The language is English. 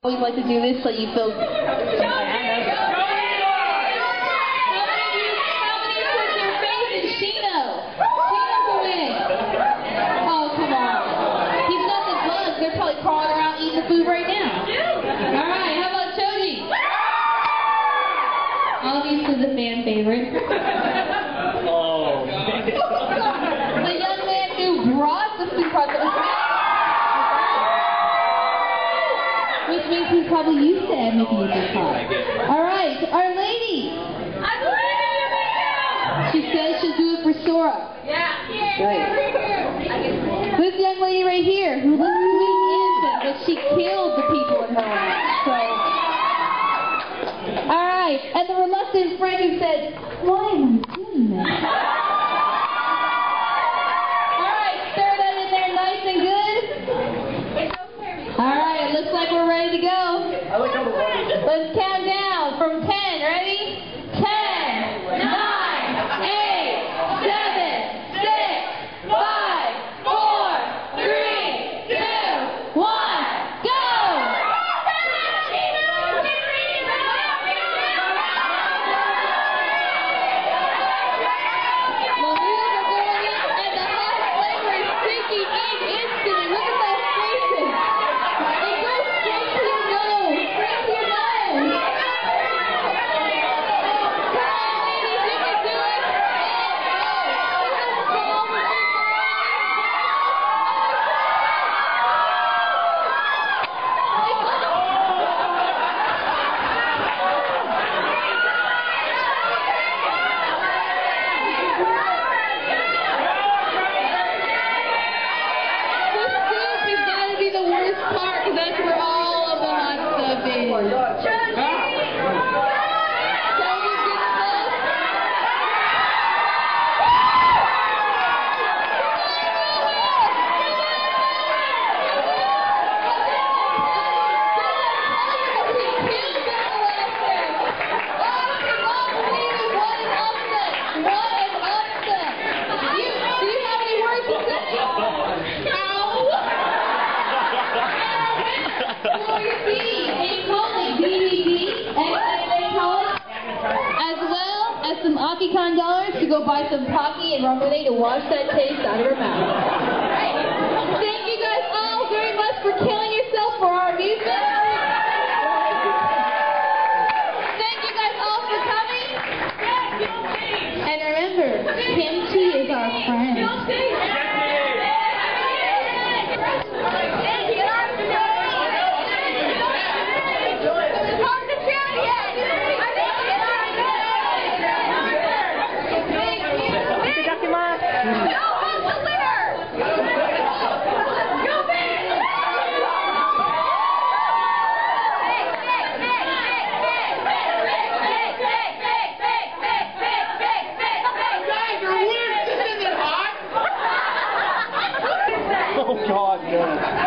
Always like to do this so you feel. How many put their faith in Chino? Chino will win. Oh, come on. He's got the bugs. They're probably crawling around eating the food right now. Alright, how about Choji? Obviously the fan favorite. The young man who brought the food product. Which means he's probably used to making it this hot. Alright, Our Lady. I believe in you right now. She says she'll do it for Sora. Yeah. Right. This young lady right here, who looks sweet and innocent, but she killed the people in her life. So. Alright, and the reluctant friend who said, why am I doing this? Alright, stir that in there nice and good. Alright, it looks like we're ready to go. Let's count down from 10. Ready? 10, 9, 8, 7, 6, 5, 4, 3, 2, 1, go! Some Akicon dollars to go buy some Pocky and Ramen to wash that taste out of her mouth. Thank you guys all very much for killing yourself for our amusement. Thank you guys all for coming. And remember, kimchi is our friend. Oh God, no.